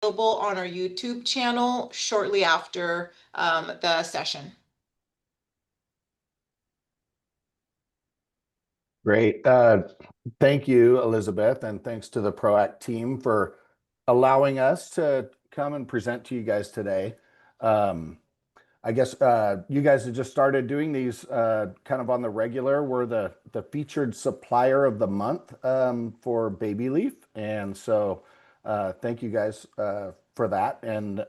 available on our YouTube channel shortly after the session. Great. Thank you, Elizabeth, and thanks to the PROACT team for allowing us to come and present to you guys today. I guess you guys have just started doing these kind of on the regular. We're the featured supplier of the month for Baby Leaf, and so thank you guys for that. And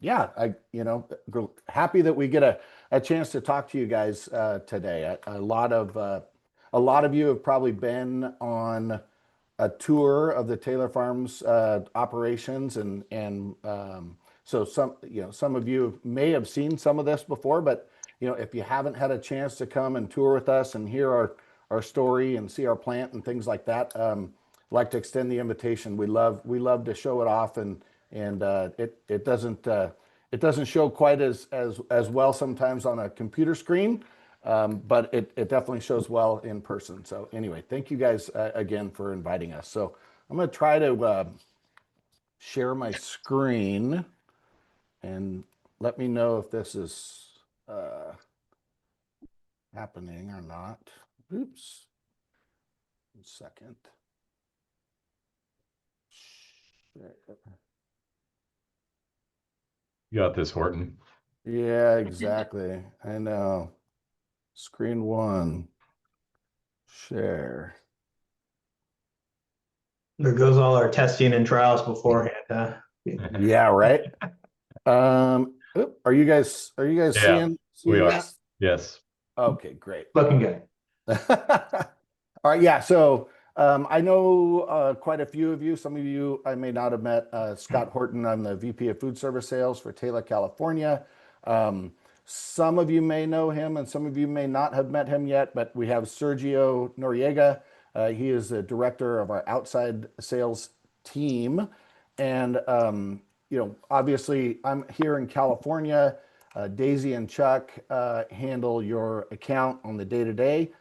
yeah, happy that we get a chance to talk to you guys today. A lot of you have probably been on a tour of the Taylor Farms operations, and so some of you may have seen some of this before, but if you haven't had a chance to come and tour with us and hear our story and see our plant and things like that, I'd like to extend the invitation. We love to show it off, and it doesn't show quite as well sometimes on a computer screen. But it definitely shows well in person. So anyway, thank you guys again for inviting us. So I'm going to try to share my screen and let me know if this is happening or not. Oops. 1 second. You got this, Horton. Yeah, exactly. I know. Screen 1. Share. There goes all our testing and trials beforehand, huh? Yeah, right. Are you guys Yeah, seeing we are. this? Yes. Okay, great. Looking good. All right, yeah. So I know quite a few of you. Some of you I may not have met. Scott Horton, I'm the VP of Food Service Sales for Taylor, California. Some of you may know him, and some of you may not have met him yet. But we have Sergio Noriega. He is the director of our outside sales team, and obviously I'm here in California. Daisy and Chuck handle your account on the day-to-day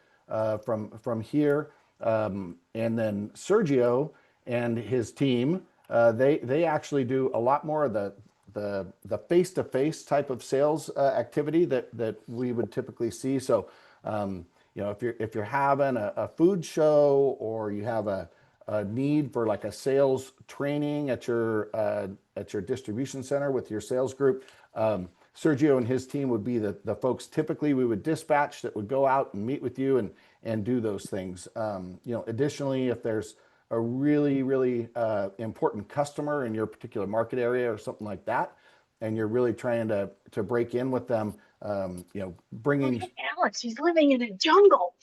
from here, and then Sergio and his team they actually do a lot more of the face-to-face type of sales activity that we would typically see. So if you're having a food show, or you have a need for like a sales training at your distribution center with your sales group, Sergio and his team would be the folks typically we would dispatch that would go out and meet with you and do those things. Additionally, if there's a really important customer in your particular market area or something like that, and you're really trying to break in with them, bringing Alex, he's living in a jungle.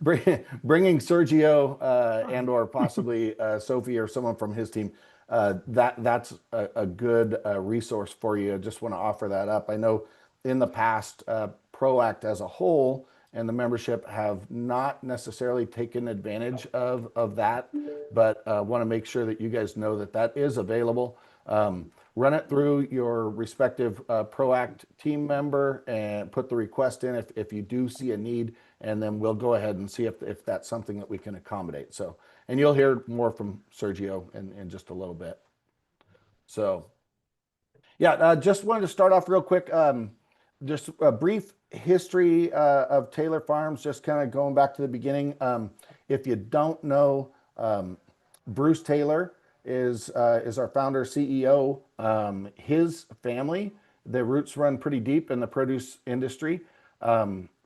bringing Sergio and or possibly Sophie or someone from his team, that's a good resource for you. I just want to offer that up. I know in the past, PROACT as a whole and the membership have not necessarily taken advantage of that, but want to make sure that you guys know that is available. Run it through your respective PROACT team member and put the request in if you do see a need, and then we'll go ahead and see if that's something that we can accommodate. So, and you'll hear more from Sergio in just a little bit. So, yeah, just wanted to start off real quick. Just a brief history of Taylor Farms, just kind of going back to the beginning. If you don't know, Bruce Taylor is our founder, CEO. His family, their roots run pretty deep in the produce industry.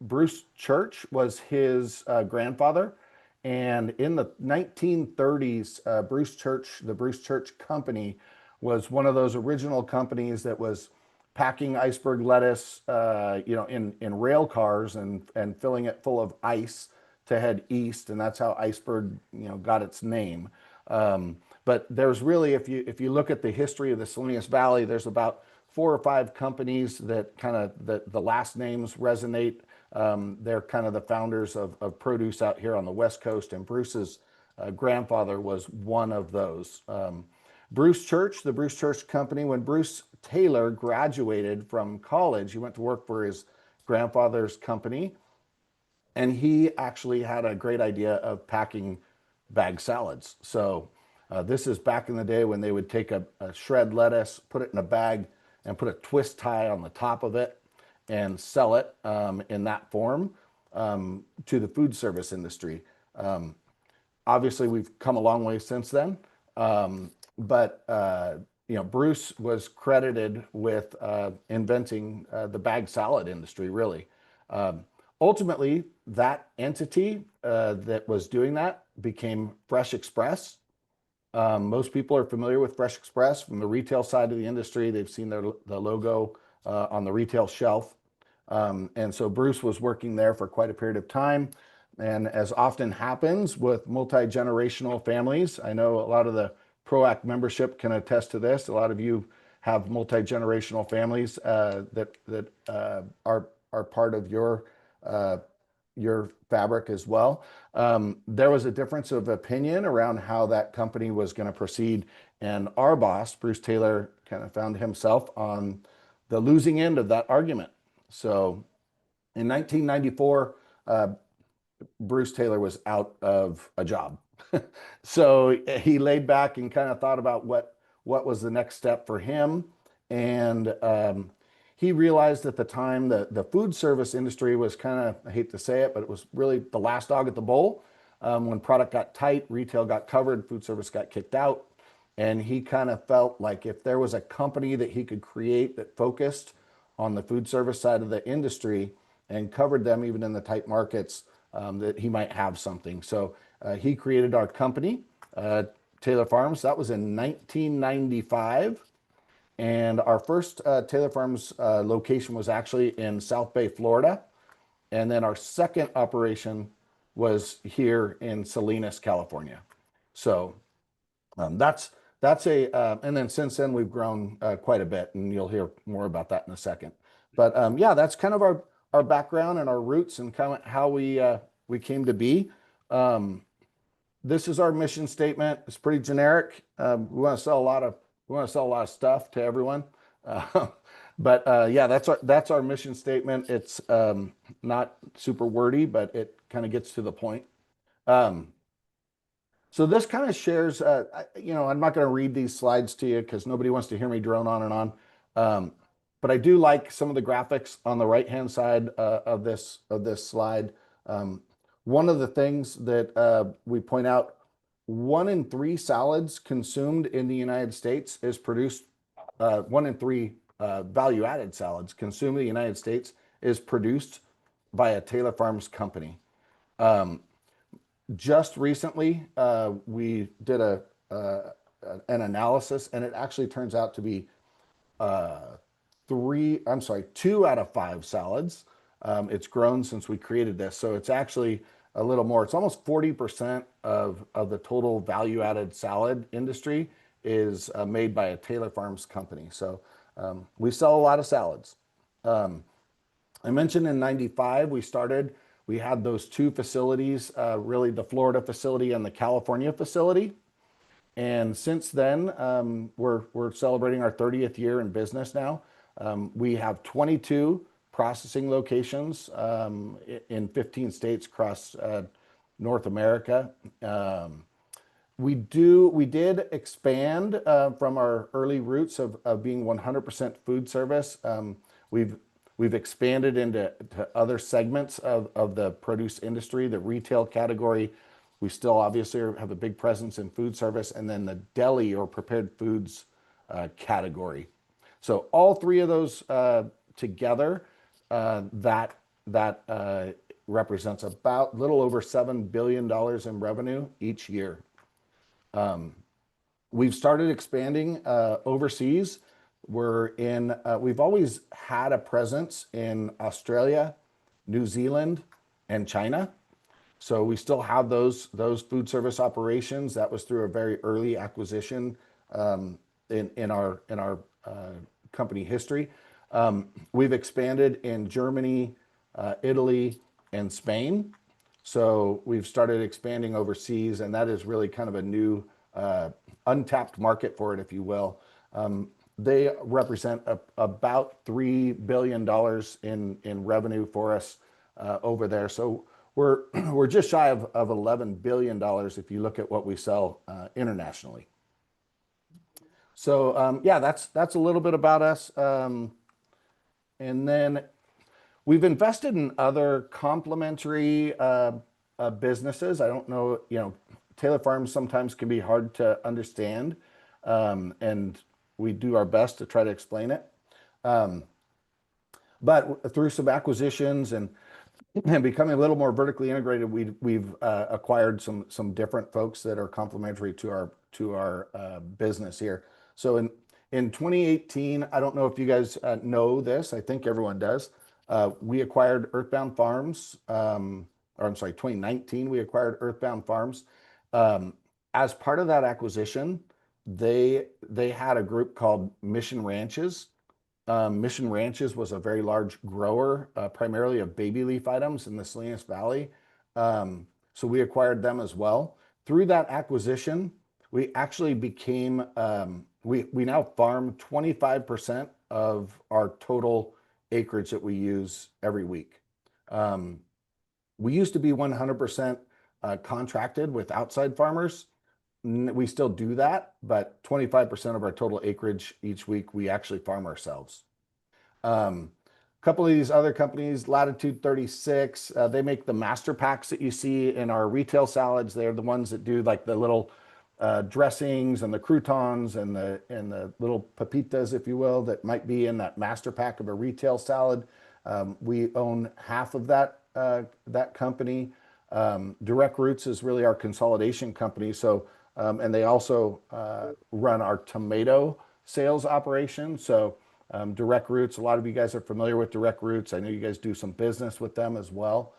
Bruce Church was his grandfather, and in the 1930s, the Bruce Church Company was one of those original companies that was packing iceberg lettuce, in rail cars and filling it full of ice to head east, and that's how iceberg, got its name. But there's really, if you look at the history of the Salinas Valley, there's about 4 or 5 companies that kind of the last names resonate. They're kind of the founders of produce out here on the West Coast, and Bruce's grandfather was one of those. Bruce Church, the Bruce Church Company, when Bruce Taylor graduated from college, he went to work for his grandfather's company, and he actually had a great idea of packing bag salads. So This is back in the day when they would take a shred lettuce, put it in a bag, and put a twist tie on the top of it and sell it in that form to the food service industry. Obviously, we've come a long way since then. But Bruce was credited with inventing the bag salad industry, really. Ultimately, that entity that was doing that became Fresh Express. Most people are familiar with Fresh Express from the retail side of the industry. They've seen the logo on the retail shelf. And so Bruce was working there for quite a period of time. And as often happens with multi-generational families, I know a lot of the PROACT membership can attest to this. A lot of you have multi-generational families that are part of your fabric as well. There was a difference of opinion around how that company was going to proceed. And our boss, Bruce Taylor, kind of found himself on the losing end of that argument. So in 1994, Bruce Taylor was out of a job. So he laid back and kind of thought about what was the next step for him. And he realized at the time that the food service industry was kind of, I hate to say it, but it was really the last dog at the bowl. When product got tight, retail got covered, food service got kicked out. And he kind of felt like if there was a company that he could create that focused on the food service side of the industry and covered them even in the tight markets, that he might have something. So he created our company, Taylor Farms. That was in 1995. And our first Taylor Farms location was actually in South Bay, Florida. And then our second operation was here in Salinas, California. So that's and then since then we've grown quite a bit, and you'll hear more about that in a second. But yeah, that's kind of our background and our roots and kind of how we came to be. This is our mission statement. It's pretty generic. We want to sell a lot of stuff to everyone. But yeah, that's our mission statement. It's not super wordy, but it kind of gets to the point. So this kind of shares, I'm not going to read these slides to you because nobody wants to hear me drone on and on. But I do like some of the graphics on the right-hand side of this slide. One of the things that we point out, 1 in 3 salads consumed in the United States is produced, 1 in 3 value-added salads consumed in the United States is produced by a Taylor Farms company. Just recently, we did an analysis, and it actually turns out to be 2 out of 5 salads. It's grown since we created this. So it's actually a little more. It's almost 40% of the total value-added salad industry is made by a Taylor Farms company. So we sell a lot of salads. I mentioned in 95 we had those 2 facilities, really the Florida facility and the California facility. And since then, we're celebrating our 30th year in business now. We have 22 processing locations in 15 states across North America. We did expand from our early roots of being 100% food service. We've expanded into other segments of the produce industry, the retail category. We still obviously have a big presence in food service, and then the deli or prepared foods category. So all 3 of those together, that represents about a little over $7 billion in revenue each year. We've started expanding overseas. We've always had a presence in Australia, New Zealand, and China. So we still have those food service operations. That was through a very early acquisition in our company history. We've expanded in Germany, Italy, and Spain. So we've started expanding overseas, and that is really kind of a new untapped market for it, if you will. They represent about $3 billion in revenue for us over there. So we're we're just shy of $11 billion if you look at what we sell internationally. So yeah, that's a little bit about us. And then we've invested in other complementary businesses. I don't know, Taylor Farms sometimes can be hard to understand, and we do our best to try to explain it. But through some acquisitions and becoming a little more vertically integrated, we've acquired some different folks that are complementary to our business here. So in 2018, I don't know if you guys know this. I think everyone does. We acquired Earthbound Farms, or I'm sorry, 2019 we acquired Earthbound Farms. As part of that acquisition, they had a group called Mission Ranches. Mission Ranches was a very large grower, primarily of baby leaf items in the Salinas Valley. So we acquired them as well. Through that acquisition, we actually became, we now farm 25% of our total acreage that we use every week. We used to be 100% contracted with outside farmers. We still do that, but 25% of our total acreage each week we actually farm ourselves. A couple of these other companies, Latitude 36, they make the master packs that you see in our retail salads. They're the ones that do like the little dressings and the croutons and the little pepitas, if you will, that might be in that master pack of a retail salad. We own half of that company. Direct Roots is really our consolidation company. So and they also run our tomato sales operation. So Direct Roots, a lot of you guys are familiar with Direct Roots. I know you guys do some business with them as well.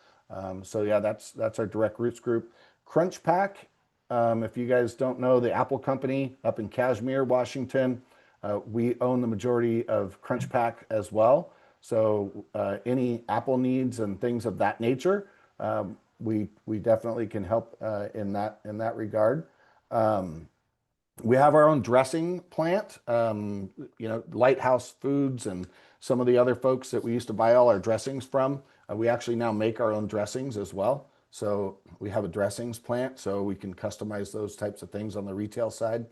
So yeah, that's our Direct Roots group. Crunch Pack, if you guys don't know, the Apple company up in Kashmir, Washington, we own the majority of Crunch Pack as well. So any Apple needs and things of that nature, we definitely can help in that regard. We have our own dressing plant, Lighthouse Foods and some of the other folks that we used to buy all our dressings from. We actually now make our own dressings as well. So we have a dressings plant, so we can customize those types of things on the retail side.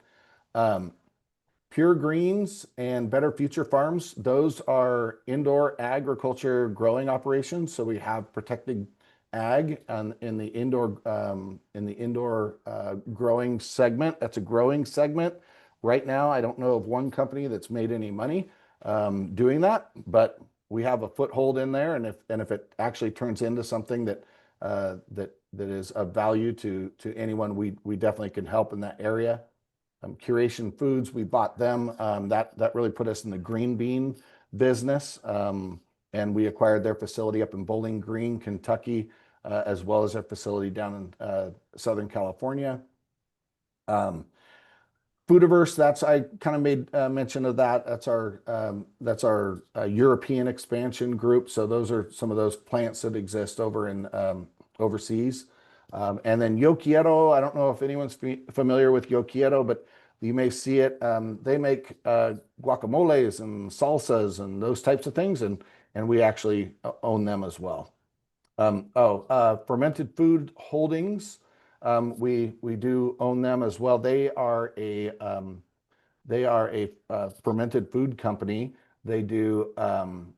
Pure Greens and Better Future Farms, those are indoor agriculture growing operations. So we have protected ag in the indoor growing segment. That's a growing segment. Right now, I don't know of one company that's made any money doing that, but we have a foothold in there. And if it actually turns into something that is of value to anyone, we definitely can help in that area. Curation Foods, we bought them. That really put us in the green bean business. And we acquired their facility up in Bowling Green, Kentucky, as well as their facility down in Southern California. Foodiverse, I kind of made mention of that. That's our European expansion group. So those are some of those plants that exist over in overseas. And then Yo Quiero, I don't know if anyone's familiar with Yo Quiero, but you may see it. They make guacamoles and salsas and those types of things, and we actually own them as well. Fermented Food Holdings, we do own them as well. They are a fermented food company. They do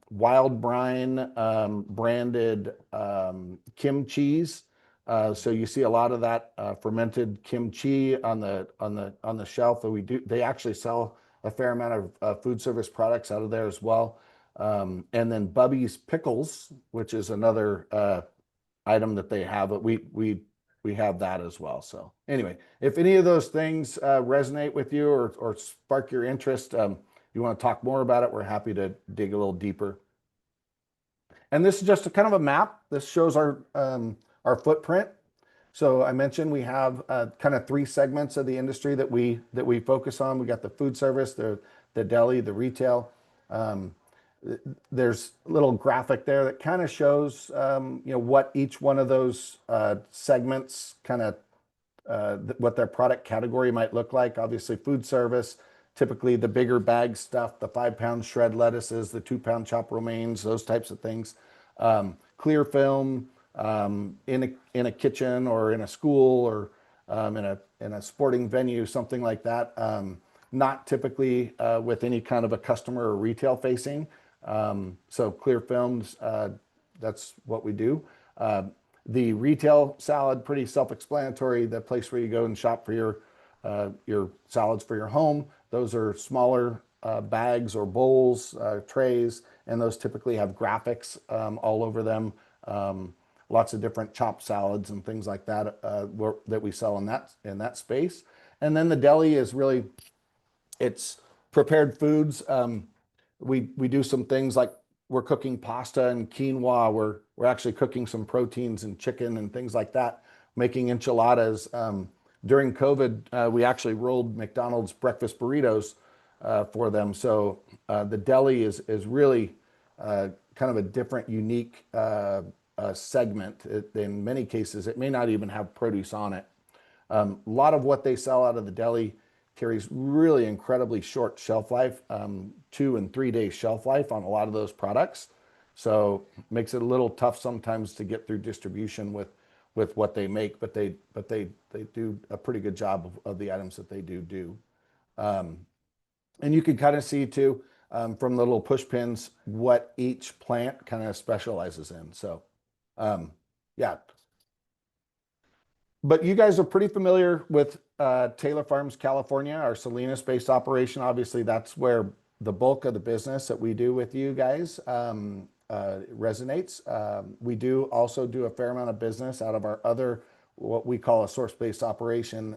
Wild Brine branded kimchis. So you see a lot of that fermented kimchi on the shelf that they actually sell a fair amount of food service products out of there as well. And then Bubby's Pickles, which is another item that they have, but we have that as well. So anyway, if any of those things resonate with you or spark your interest, you want to talk more about it, we're happy to dig a little deeper. And this is just a kind of a map. This shows our footprint. So I mentioned we have kind of three segments of the industry that we focus on. We got the food service, the deli, the retail. There's a little graphic there that kind of shows what each one of those segments kind of what their product category might look like. Obviously, food service, typically the bigger bag stuff, the 5-pound shred lettuces, the 2-pound chopped romaines, those types of things. Clear film, in a kitchen or in a school or in a sporting venue, something like that. Not typically with any kind of a customer or retail facing. So clear films, that's what we do. The retail salad, pretty self-explanatory. The place where you go and shop for your salads for your home. Those are smaller bags or bowls, trays, and those typically have graphics all over them. Lots of different chopped salads and things like that that we sell in that space. And then the deli is really, it's prepared foods. We do some things like we're cooking pasta and quinoa. We're actually cooking some proteins and chicken and things like that, making enchiladas. During COVID, we actually rolled McDonald's breakfast burritos for them. So the deli is really kind of a different, unique segment. In many cases, it may not even have produce on it. A lot of what they sell out of the deli carries really incredibly short shelf life, 2 and 3 day shelf life on a lot of those products. So makes it a little tough sometimes to get through distribution with what they make, but they do a pretty good job of the items that they do. And you can kind of see too from the little push pins what each plant kind of specializes in. So yeah, but you guys are pretty familiar with Taylor Farms California, our Salinas-based operation. Obviously, that's where the bulk of the business that we do with you guys resonates. We do also do a fair amount of business out of our other, what we call a source-based operation,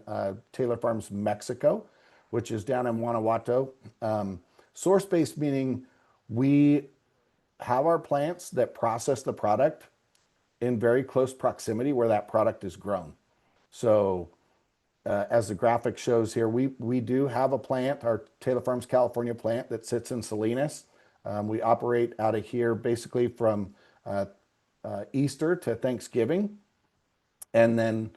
Taylor Farms Mexico, which is down in Guanajuato. Source-based meaning we have our plants that process the product in very close proximity where that product is grown. So as the graphic shows here, we do have a plant, our Taylor Farms California plant that sits in Salinas. We operate out of here basically from Easter to Thanksgiving. And then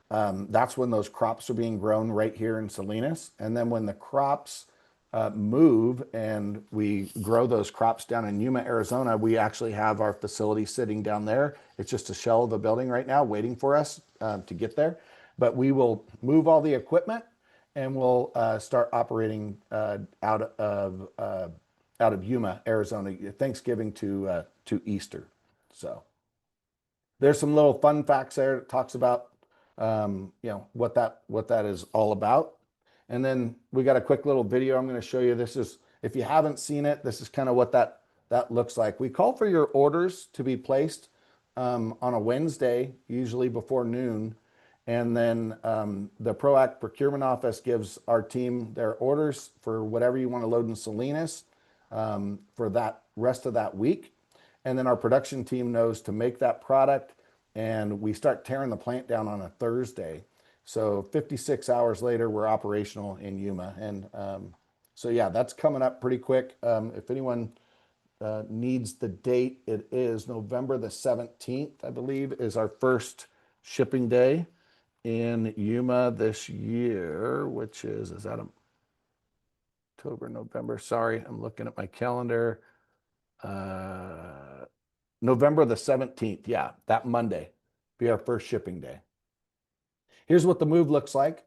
that's when those crops are being grown right here in Salinas. And then when the crops move and we grow those crops down in Yuma, Arizona, we actually have our facility sitting down there. It's just a shell of a building right now waiting for us to get there. But we will move all the equipment and we'll start operating out of Yuma, Arizona, Thanksgiving to Easter. So there's some little fun facts there. It talks about what that is all about. And then we got a quick little video I'm going to show you. This is, if you haven't seen it, this is kind of what that looks like. We call for your orders to be placed on a Wednesday, usually before noon. And then the ProAct procurement office gives our team their orders for whatever you want to load in Salinas for that rest of that week. And then our production team knows to make that product, and we start tearing the plant down on a Thursday. So 56 hours later, we're operational in Yuma. And so yeah, that's coming up pretty quick. If anyone needs the date, it is November the 17th, I believe, is our first shipping day in Yuma this year, which is that October, November? Sorry, I'm looking at my calendar. November the 17th, yeah, that Monday be our first shipping day. Here's what the move looks like.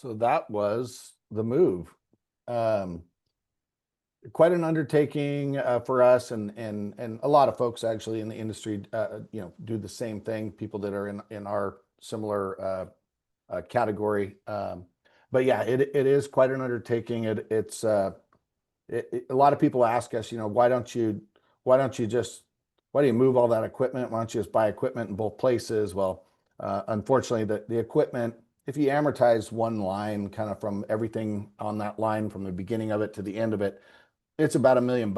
So that was the move. Um, Quite an undertaking for us, and a lot of folks actually in the industry, do the same thing. People that are in our similar category. But yeah, it is quite an undertaking. A lot of people ask us, why don't you just, why do you move all that equipment? Why don't you just buy equipment in both places? Well, unfortunately, the equipment, if you amortize one line, kind of from everything on that line, from the beginning of it to the end of it, it's about $1 million,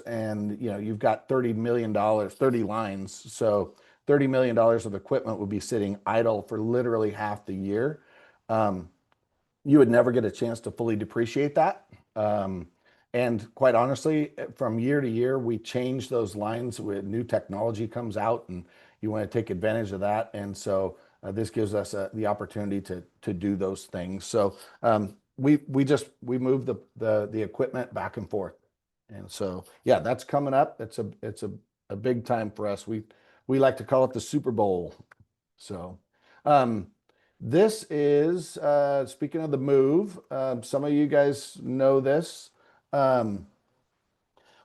and you've got $30 million, 30 lines. So $30 million of equipment would be sitting idle for literally half the year. You would never get a chance to fully depreciate that. And quite honestly, from year to year, we change those lines with new technology comes out, and you want to take advantage of that. And so this gives us the opportunity to do those things. So we move the equipment back and forth. And so yeah, that's coming up. It's a big time for us. We like to call it the Super Bowl. So this is speaking of the move. Some of you guys know this. When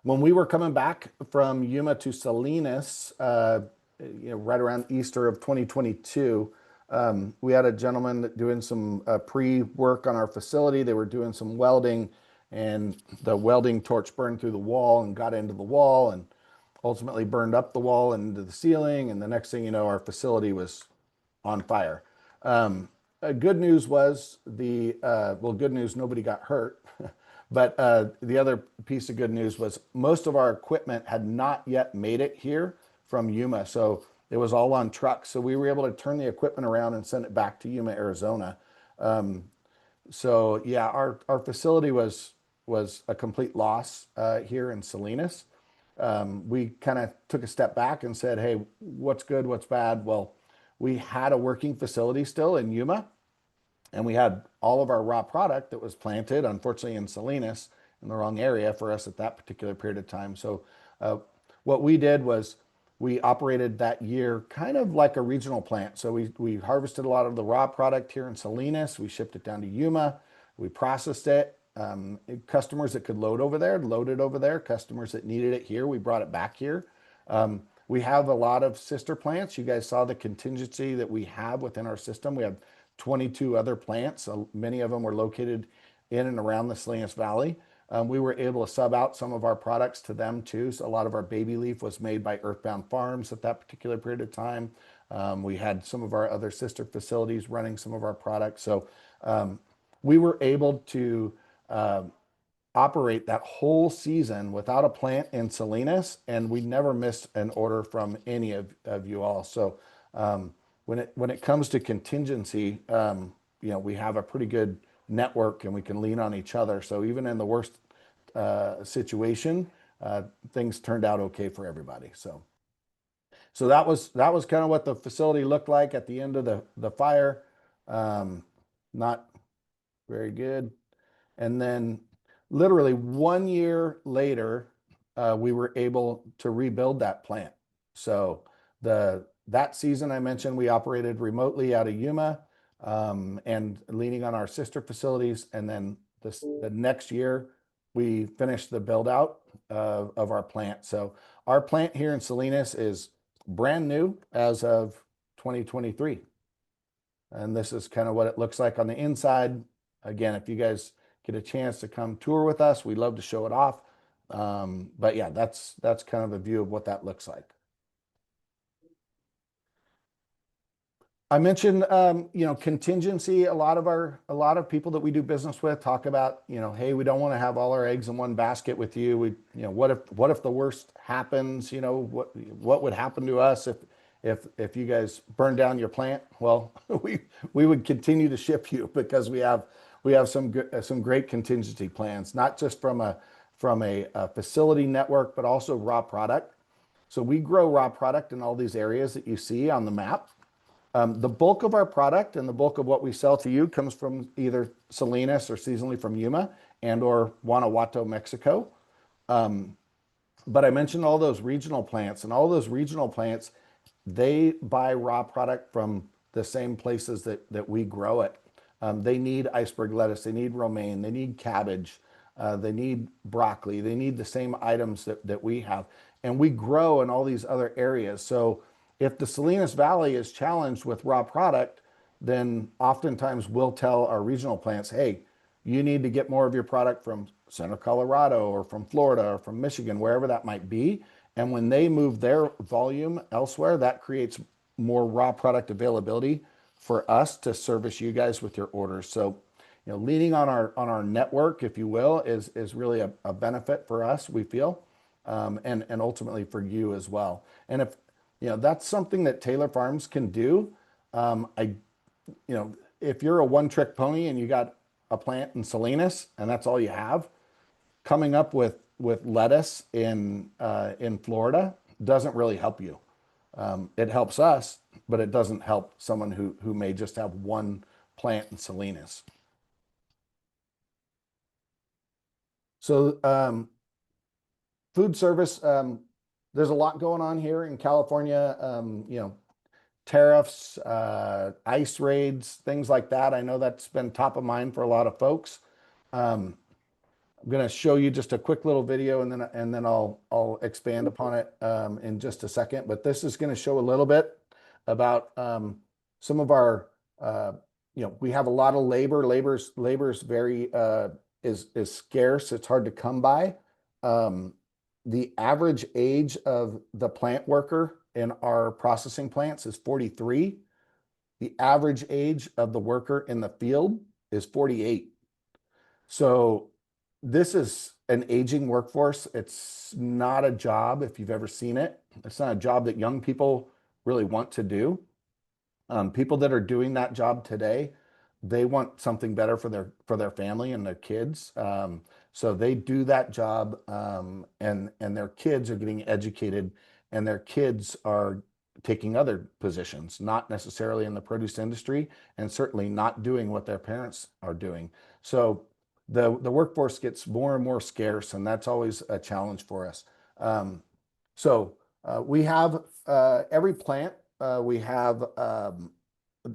we were coming back from Yuma to Salinas, right around Easter of 2022, we had a gentleman doing some pre-work on our facility. They were doing some welding, and the welding torch burned through the wall and got into the wall, and ultimately burned up the wall and into the ceiling. And the next thing you know, our facility was on fire. Good news was good news, nobody got hurt. But the other piece of good news was most of our equipment had not yet made it here from Yuma. So it was all on trucks. So we were able to turn the equipment around and send it back to Yuma, Arizona. So yeah, our facility was a complete loss here in Salinas. We kind of took a step back and said, hey, what's good, what's bad? Well, we had a working facility still in Yuma, and we had all of our raw product that was planted, unfortunately, in Salinas, in the wrong area for us at that particular period of time. So what we did was we operated that year kind of like a regional plant. So we harvested a lot of the raw product here in Salinas. We shipped it down to Yuma. We processed it. Customers that could load over there, loaded over there. Customers that needed it here, we brought it back here. We have a lot of sister plants. You guys saw the contingency that we have within our system. We have 22 other plants. Many of them were located in and around the Salinas Valley. We were able to sub out some of our products to them too. So a lot of our baby leaf was made by Earthbound Farms at that particular period of time. We had some of our other sister facilities running some of our products. So we were able to operate that whole season without a plant in Salinas, and we never missed an order from any of you all. So when it comes to contingency, we have a pretty good network, and we can lean on each other. So even in the worst situation, things turned out okay for everybody. So that was kind of what the facility looked like at the end of the fire. Not very good. And then literally 1 year later, we were able to rebuild that plant. So that season I mentioned, we operated remotely out of Yuma, and leaning on our sister facilities. And then the next year, we finished the build out of our plant. So our plant here in Salinas is brand new as of 2023. And this is kind of what it looks like on the inside. Again, if you guys get a chance to come tour with us, we'd love to show it off. But yeah, that's kind of a view of what that looks like. I mentioned, contingency. A lot of people that we do business with talk about, hey, we don't want to have all our eggs in one basket with you. What if the worst happens? What would happen to us if you guys burn down your plant? Well, we would continue to ship you, because we have some great contingency plans, not just from a facility network, but also raw product. So we grow raw product in all these areas that you see on the map. The bulk of our product and the bulk of what we sell to you comes from either Salinas or seasonally from Yuma and or Guanajuato, Mexico. But I mentioned all those regional plants, and all those regional plants, they buy raw product from the same places that we grow it. They need iceberg lettuce, they need romaine, they need cabbage, they need broccoli, they need the same items that we have. And we grow in all these other areas. So if the Salinas Valley is challenged with raw product, then oftentimes we'll tell our regional plants, hey, you need to get more of your product from Central Colorado or from Florida or from Michigan, wherever that might be. And when they move their volume elsewhere, that creates more raw product availability for us to service you guys with your orders. So, leaning on our network, if you will, is really a benefit for us, we feel, and ultimately for you as well. And if that's something that Taylor Farms can do, I if you're a one-trick pony and you got a plant in Salinas and that's all you have, coming up with lettuce in Florida doesn't really help you. It helps us, but it doesn't help someone who may just have one plant in Salinas. So food service, there's a lot going on here in California. Tariffs, ICE raids, things like that. I know that's been top of mind for a lot of folks. I'm going to show you just a quick little video, and then I'll expand upon it in just a second. But this is going to show a little bit about some of our, we have a lot of labor. Labor's very is scarce. It's hard to come by. The average age of the plant worker in our processing plants is 43. The average age of the worker in the field is 48. So this is an aging workforce. It's not a job, if you've ever seen it. It's not a job that young people really want to do. People that are doing that job today, they want something better for their family and their kids. So they do that job, and their kids are getting educated, and their kids are taking other positions, not necessarily in the produce industry, and certainly not doing what their parents are doing. So the workforce gets more and more scarce, and that's always a challenge for us. We have every plant. We have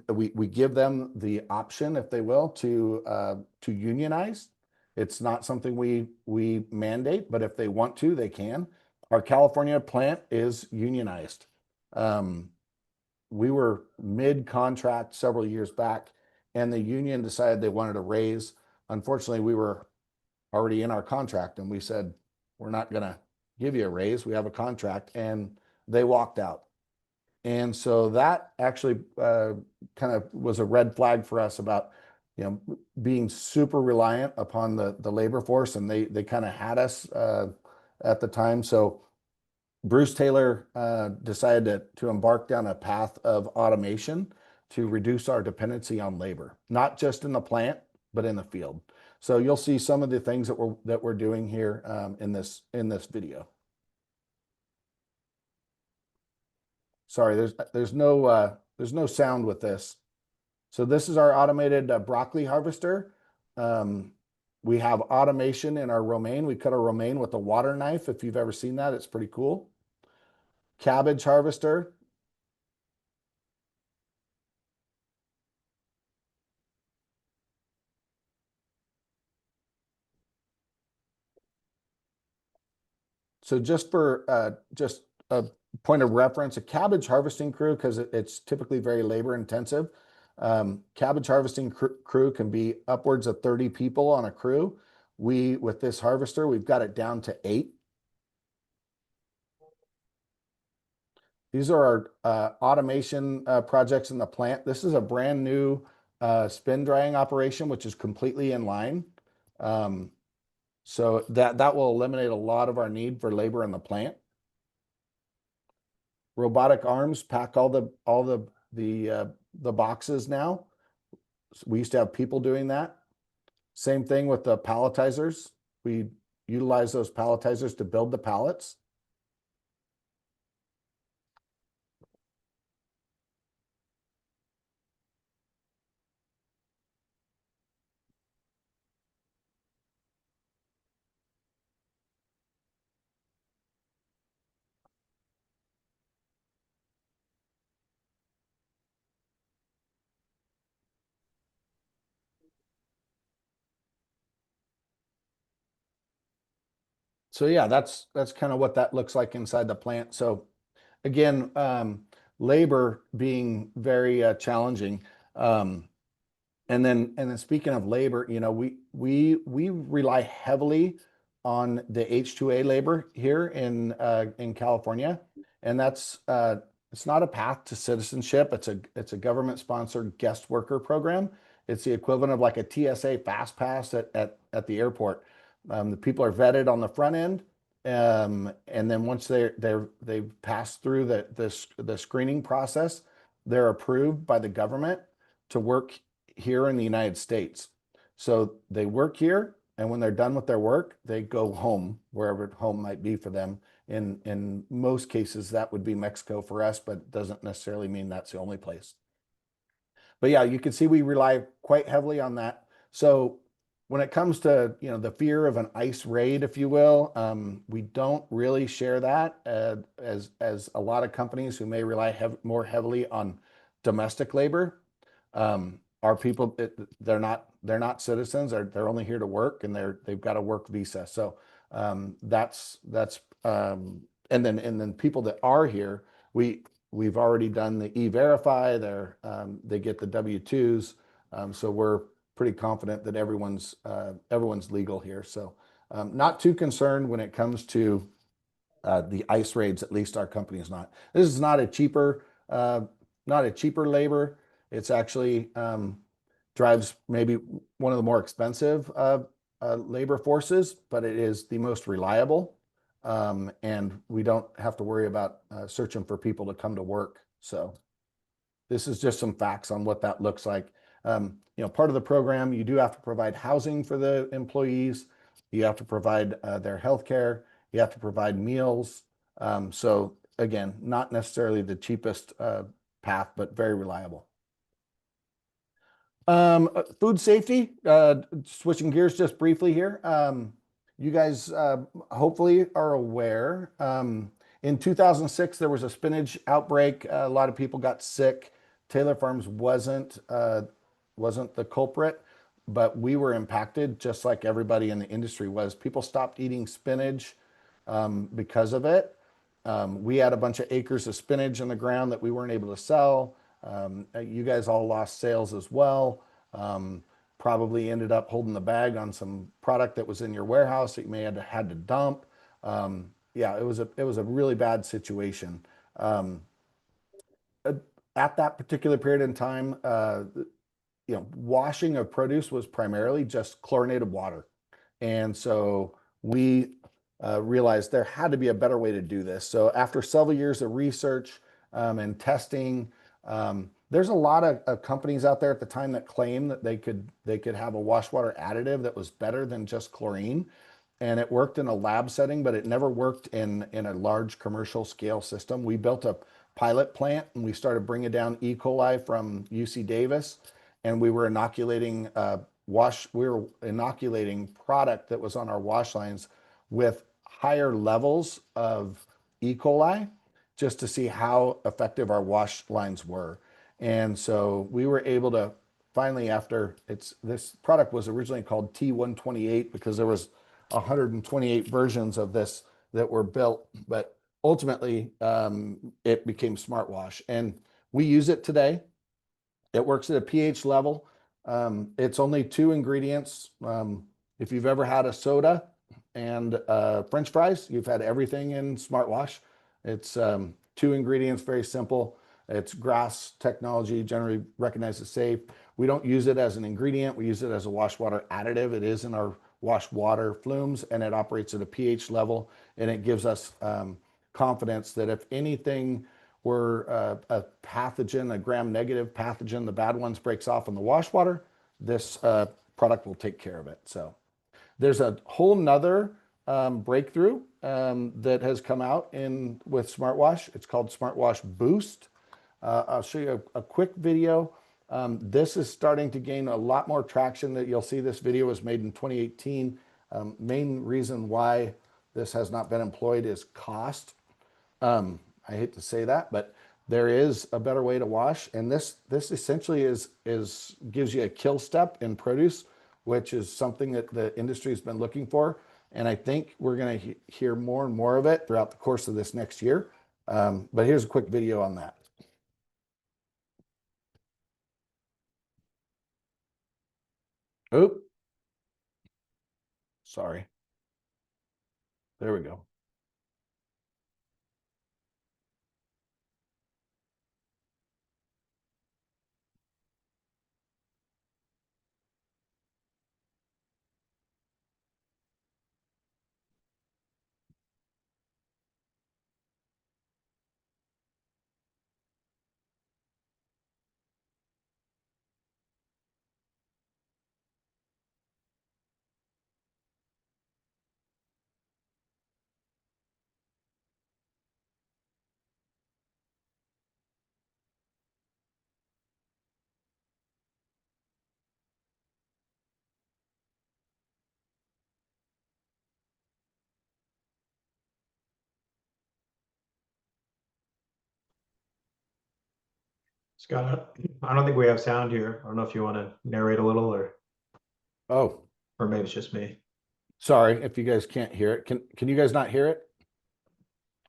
we give them the option, if they will, to unionize. It's not something we mandate, but if they want to, they can. Our California plant is unionized. We were mid-contract several years back, and the union decided they wanted a raise. Unfortunately, we were already in our contract, and we said, we're not going to give you a raise. We have a contract, and they walked out. And so that actually kind of was a red flag for us about, being super reliant upon the labor force, and they kind of had us at the time. So Bruce Taylor decided to embark down a path of automation to reduce our dependency on labor, not just in the plant, but in the field. So you'll see some of the things that we're doing here in this video. Sorry, there's no sound with this. So this is our automated broccoli harvester. We have automation in our romaine. We cut our romaine with a water knife. If you've ever seen that, it's pretty cool. Cabbage harvester. So just for just a point of reference, a cabbage harvesting crew, because it's typically very labor intensive. Cabbage harvesting crew can be upwards of 30 people on a crew. With this harvester, we've got it down to 8. These are our automation projects in the plant. This is a brand new spin drying operation, which is completely in line. So that will eliminate a lot of our need for labor in the plant. Robotic arms pack all the boxes now. So we used to have people doing that. Same thing with the palletizers. We utilize those palletizers to build the pallets. So yeah, that's kind of what that looks like inside the plant. So again, labor being very challenging. And then speaking of labor, you know, we rely heavily on the H-2A labor here in California, and that's it's not a path to citizenship. It's a government sponsored guest worker program. It's the equivalent of like a TSA fast pass at the airport. The people are vetted on the front end, and then once they've passed through the screening process, they're approved by the government to work here in the United States. So they work here, and when they're done with their work, they go home, wherever home might be for them. In most cases, that would be Mexico for us, but doesn't necessarily mean that's the only place. But yeah, you can see we rely quite heavily on that. So when it comes to, you know, the fear of an ICE raid, if you will, we don't really share that as a lot of companies who may rely more heavily on domestic labor. Our people, they're not citizens. They're only here to work, and they've got a work visa. So that's and then people that are here, we've already done the E-Verify. They get the W-2s, so we're pretty confident that everyone's legal here. So not too concerned when it comes to the ICE raids. At least our company is not. This is not a cheaper labor. It's actually drives maybe one of the more expensive labor forces, but it is the most reliable. And we don't have to worry about searching for people to come to work. So this is just some facts on what that looks like. You know, part of the program, you do have to provide housing for the employees. You have to provide their health care. You have to provide meals. So again, not necessarily the cheapest path, but very reliable. Food safety, switching gears just briefly here. You guys hopefully are aware. In 2006, there was a spinach outbreak. A lot of people got sick. Taylor Farms wasn't the culprit, but we were impacted just like everybody in the industry was. People stopped eating spinach because of it. We had a bunch of acres of spinach in the ground that we weren't able to sell. You guys all lost sales as well. Probably ended up holding the bag on some product that was in your warehouse that you may have had to dump. Yeah, it was a really bad situation. At that particular period in time, you know, washing of produce was primarily just chlorinated water. And so we realized there had to be a better way to do this. So after several years of research and testing, there's a lot of companies out there at the time that claim that they could have a wash water additive that was better than just chlorine. And it worked in a lab setting, but it never worked in a large commercial scale system. We built a pilot plant, and we started bringing down E. coli from UC Davis, and we were inoculating product that was on our wash lines with higher levels of E. coli, just to see how effective our wash lines were. And so we were able to finally, this product was originally called T128 because there was 128 versions of this that were built, but ultimately it became Smart Wash, and we use it today. It works at a pH level. It's only 2 ingredients. If you've ever had a soda and French fries, you've had everything in Smart Wash. It's 2 ingredients, very simple. It's GRAS technology, generally recognized as safe. We don't use it as an ingredient. We use it as a wash water additive. It is in our wash water flumes, and it operates at a pH level, and it gives us confidence that if anything were a pathogen, a gram-negative pathogen, the bad ones breaks off in the wash water, this product will take care of it. So there's a whole nother breakthrough that has come out with Smart Wash. It's called Smart Wash Boost. I'll show you a quick video. This is starting to gain a lot more traction. That you'll see this video was made in 2018. Main reason why this has not been employed is cost. I hate to say that, but there is a better way to wash, and this essentially gives you a kill step in produce, which is something that the industry has been looking for. And I think we're going to hear more and more of it throughout the course of this next year. But here's a quick video on that. Oop. Sorry. There we go. Scott, I don't think we have sound here. I don't know if you want to narrate a little Oh, or maybe it's just me. sorry if you guys can't hear it. Can you guys not hear it?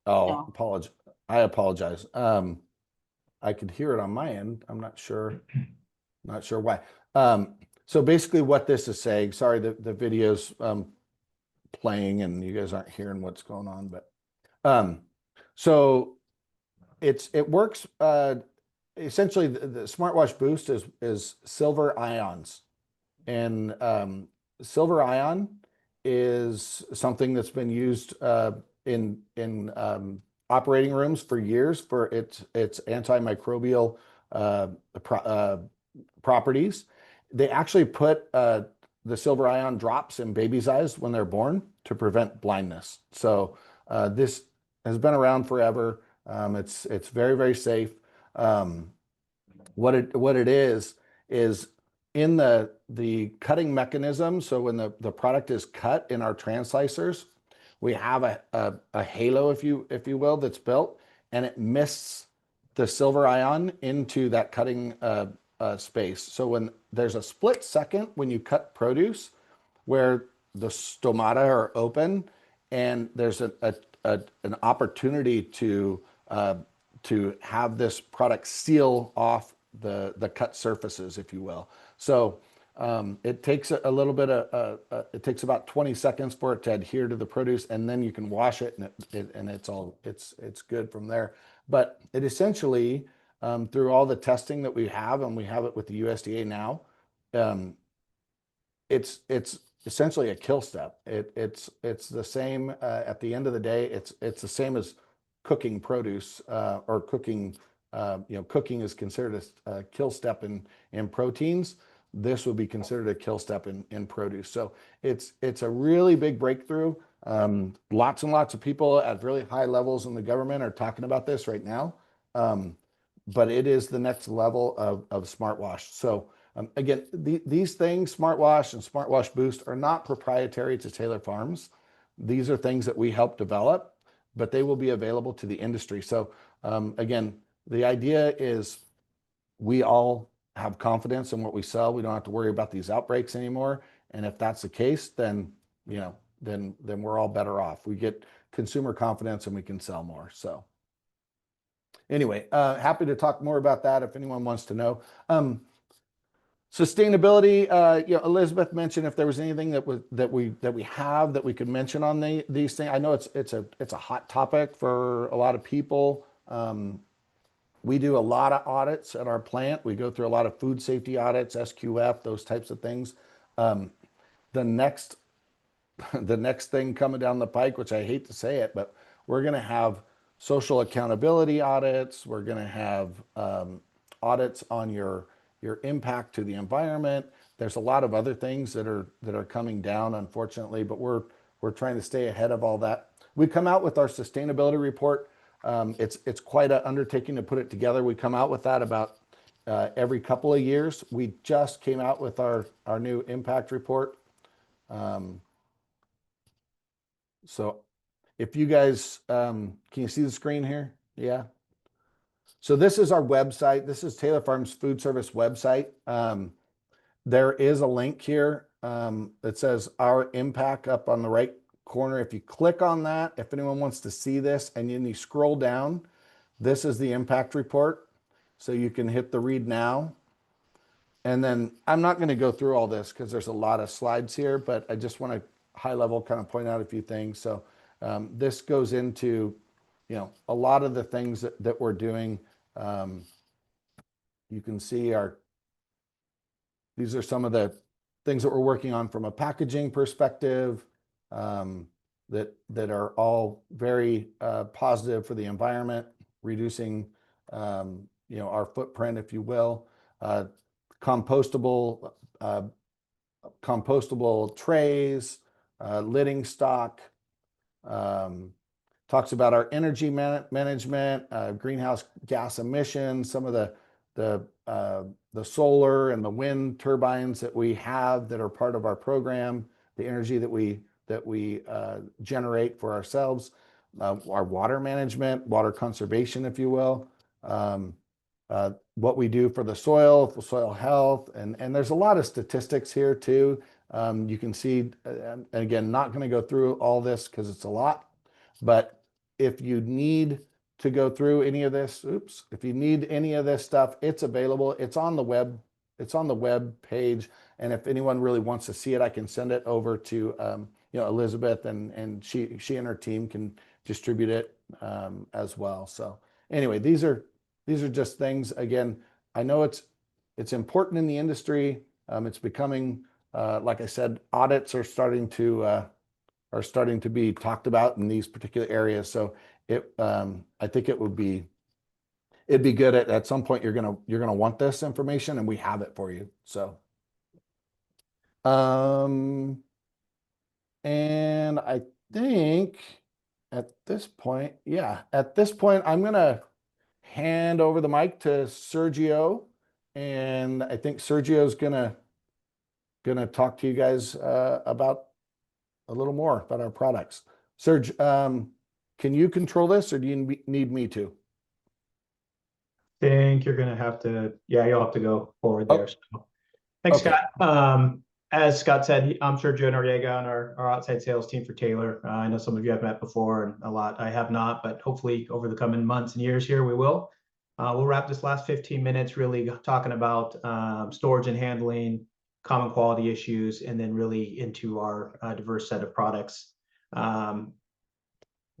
Oh, No. apologize. I apologize. I could hear it on my end. I'm not sure why. So basically what this is saying, sorry, the video's playing and you guys aren't hearing what's going on, but so it works essentially the smartwatch boost is silver ions. And silver ion is something that's been used in operating rooms for years for its antimicrobial properties. They actually put the silver ion drops in babies' eyes when they're born to prevent blindness. So this has been around forever. It's very, very safe. What it is in the cutting mechanism. So when the product is cut in our translicers, we have a halo, if you will, that's built, and it mists the silver ion into that cutting space. So when there's a split second when you cut produce where the stomata are open and there's an opportunity to have this product seal off the cut surfaces, if you will. So it takes a little bit it takes about 20 seconds for it to adhere to the produce, and then you can wash it, and it's good from there. But it essentially, through all the testing that we have, and we have it with the USDA now, it's essentially a kill step. It's the same at the end of the day. It's the same as cooking produce or cooking. Cooking is considered a kill step in proteins. This would be considered a kill step in produce. So it's a really big breakthrough. Lots and lots of people at really high levels in the government are talking about this right now. But it is the next level of smartwash. So again, these things, smartwash and smartwash boost, are not proprietary to Taylor Farms. These are things that we help develop, but they will be available to the industry. So again, the idea is we all have confidence in what we sell. We don't have to worry about these outbreaks anymore. And if that's the case, then then we're all better off. We get consumer confidence and we can sell more. So anyway, happy to talk more about that if anyone wants to know. Sustainability, Elizabeth mentioned if there was anything that we could mention on these things. I know it's a hot topic for a lot of people. We do a lot of audits at our plant. We go through a lot of food safety audits, SQF, those types of things. The next thing coming down the pike, which I hate to say it, but we're going to have social accountability audits. We're going to have audits on your impact to the environment. There's a lot of other things that are coming down, unfortunately, but we're trying to stay ahead of all that. We come out with our sustainability report. It's quite an undertaking to put it together. We come out with that about every couple of years. We just came out with our new impact report. So if you guys, can you see the screen here? Yeah. So this is our website. This is Taylor Farms Food Service website. There is a link here that says our impact up on the right corner. If you click on that, if anyone wants to see this, and then you scroll down, this is the impact report. So you can hit the read now. And then I'm not going to go through all this because there's a lot of slides here, but I just want to high level kind of point out a few things. So this goes into, you know, a lot of the things that we're doing. You can see these are some of the things that we're working on from a packaging perspective, that are all very positive for the environment, reducing you know, our footprint, if you will. Compostable trays, lidding stock. Talks about our energy management, greenhouse gas emissions, some of the solar and the wind turbines that we have that are part of our program, the energy that we generate for ourselves, our water management, water conservation, if you will, what we do for the soil health, and there's a lot of statistics here too. You can see, and again, not going to go through all this because it's a lot, but if you need to go through any of this, if you need any of this stuff, it's available. It's on the web. It's on the web page. And if anyone really wants to see it, I can send it over to you know, Elizabeth, and she and her team can distribute it as well. So anyway, these are just things. Again, I know it's important in the industry. It's becoming, like I said, audits are starting to be talked about in these particular areas. So I think it'd be good at some point. You're gonna want this information, and we have it for you. So, and I think at this point, I'm gonna hand over the mic to Sergio, and I think Sergio's gonna talk to you guys about a little more about our products. Serge, can you control this, or do you need me to? Think you're gonna have to, yeah, you'll have to go forward there. So, thanks, Okay. Scott. As Scott said, I'm Sergio Noriega on our outside sales team for Taylor. I know some of you have met before, and a lot I have not, but hopefully over the coming months and years here, we will. We'll wrap this last 15 minutes really talking about storage and handling, common quality issues, and then really into our diverse set of products.